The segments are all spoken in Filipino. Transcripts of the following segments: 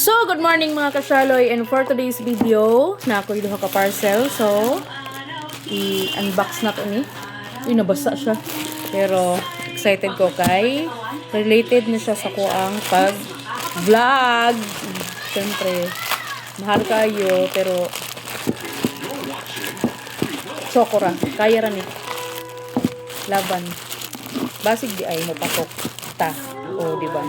So, good morning mga kasyaloy, and for today's video, na ako yung ka parcel. So, i-unbox na to ni. Uy, nabasa siya. Pero, excited ko kay related na siya sa kuang pag-vlog. Siyempre, mahal kayo, pero chokora, kaya rin eh. Laban. Basig di ay mo patok ta. O, diba?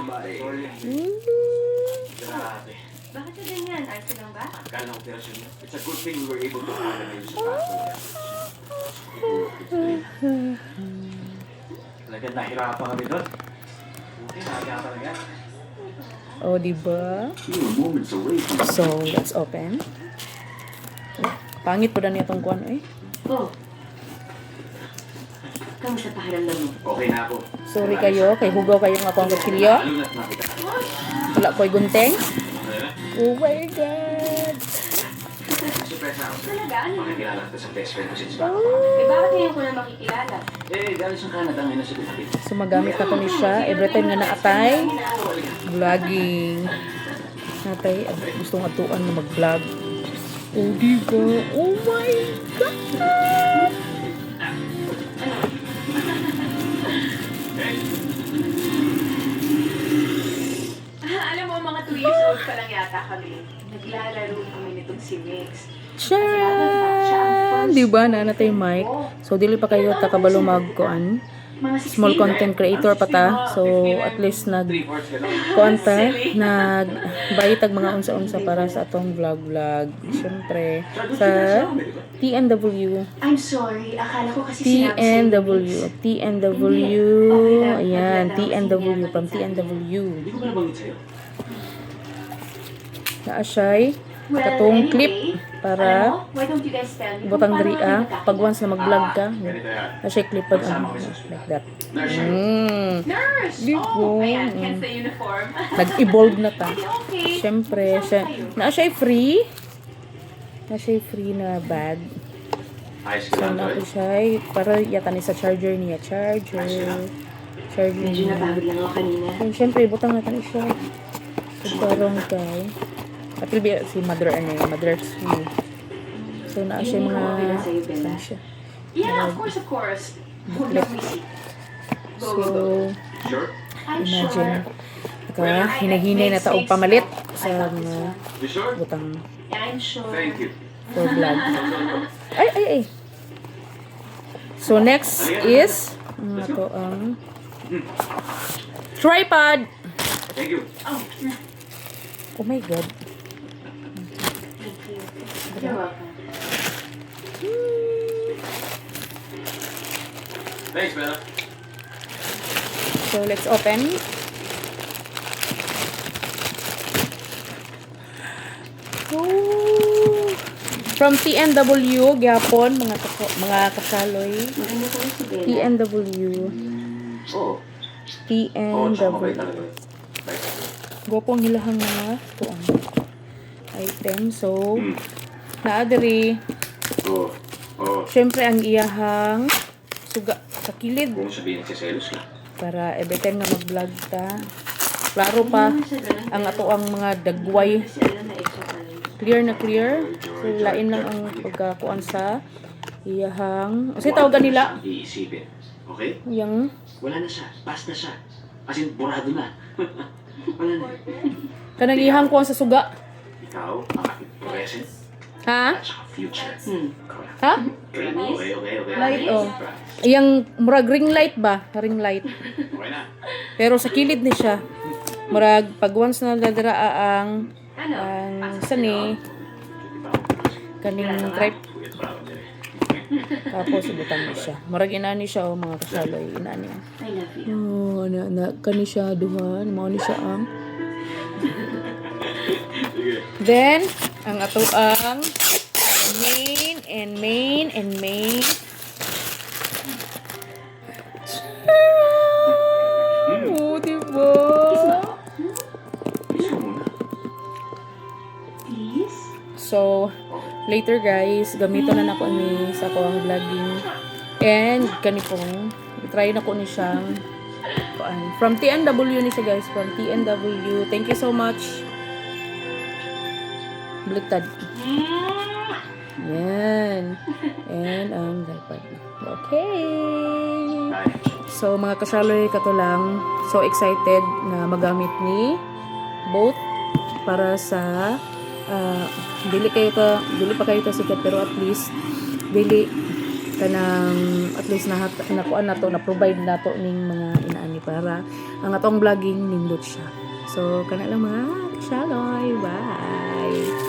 Bakit ka ganyan? Arte lang ba? Akala ng operasyon niya. It's a good thing we were able to organize sa kaso niya. Talagang nahirapan kami doon. Buti, nakakita talaga. O, diba? You were moments away from So, let's open. Pangit po na niya itong kuwan eh. Oh. Kamusta pakiramdam mo? Okay na ako. Sorry kayo, kay hugaw kayo nga akong kutsilyo. Lalo na't nakita. Wala ko'y gunteng. Ano na? Oh my God! Surprise na ako. Talaga? Ano? Makikilala kita sa best friend ko since bata pa. Eh, bakit ngayon ko na makikilala? Galing sa Canada ngayon na sa Pilipinas. So, magamit na to ni siya. Every time nga naatay, vlogging. Natay, gustong atuan na mag-vlog. Oh, diba? Oh my God! Alam mo, mga 2 years old pa lang yata kami. Naglalaro kami nitong si Mix. Tiyaan! Diba na natay mic? So, dili pa kayo takabalo mag-kuan. Mga 16. Small content creator pa ta. So, at least Three-fourths ka lang. kuanta, nagbayitag mga unsa-unsa para sa atong vlog. Siyempre, sa TNW. I'm sorry. Akala ko kasi sinabi sa'yo. TNW. Ayan, TNW. From TNW. Hindi ko ba nabanggit sa'yo? Naa siya'y katong clip para Alam mo, why don't you guys tell me butang kung paano diri kami pag once na mag-vlog ka. Ganito yan. Na siya'y clip pag Kasama ko sa hospital. like that. Nurse siya. Nurse! Di ko. Oh, ayan. Hence the uniform. Nag-evolve na ta. Okay. Siyempre, naa siya'y free. Na siya'y free na bag. Ayos ka So, lang, na Joy. ako siya'y para yata ni sa charger niya. Charger Medyo niya. napagod lang ako kanina. So, siyempre, butang natin siya. So, parang kay. Apil ba si mother mother's me. So, naa siya mga saan siya. Yeah, of course. Huwag lang busy. Go, go, go. So, Sure? I'm imagine. sure. Hinahinay na taong pamalit sa mga You sure? butang Yeah, I'm sure. Thank you. for vlog. Ay. So, next is ito ang tripod. Thank you. Oh, Oh my God. thank you. You're welcome. Thanks, Bella. So, let's open. Oh. From TNW, gyapon, mga kasaloy. Maganda ko si Bella. TNW. Oo. Oo, siya mabait TNW. talaga. Bait ako. Gopong hilahang mga tuang item. So, Hmm. naadiri. Oo. Oo. Syempre, ang iyahang suga sa kilid. Kung sabihin nagsiselos ka. Para every time na mag-vlog ta. Klaro pa ang ato ang mga dagway. Kasi alam na extra pala. Clear na clear. So, lain lang ang pagkakuan sa iyahang. Kasi tawagan nila. Iisipin. Okay? Yung, Wala na siya. Pass na siya. As in, burado na. Wala na. kanang iyahang kuan sa suga. Ikaw, ang aking present Ha? at saka future. Correct. Ha? Okay. Light, oh. Iyang murag ring light ba? Ring light. Okay na. Pero sa kilid ni siya. Murag pag once na dadraa ang Ano? sani kaning trip Kuya, trabaho niya eh. tapos ibutang ni siya. Murag inani siya o mga kasaloy inani. I love you. Oh, ana kani siya duha, mao ni siya ang. Sige. Then ang ato ang main. Oh, diba? Kiss mo muna. Please? So, later guys, gamiton na nako ni sa ko ang vlogging. And kani pong try na ko ni siyang from TNW ni siya guys, from TNW. Thank you so much. Baliktad. Yan. And ang diaper. Okay. So, mga kasaloy, kato lang. So excited na magamit ni both para sa dili pa kayo ta sikat, pero at least dili kanang at least nakuan na to, na provide na to ning mga inaani para ang atong vlogging nindot siya. So kana lang mga kasaloy. Bye.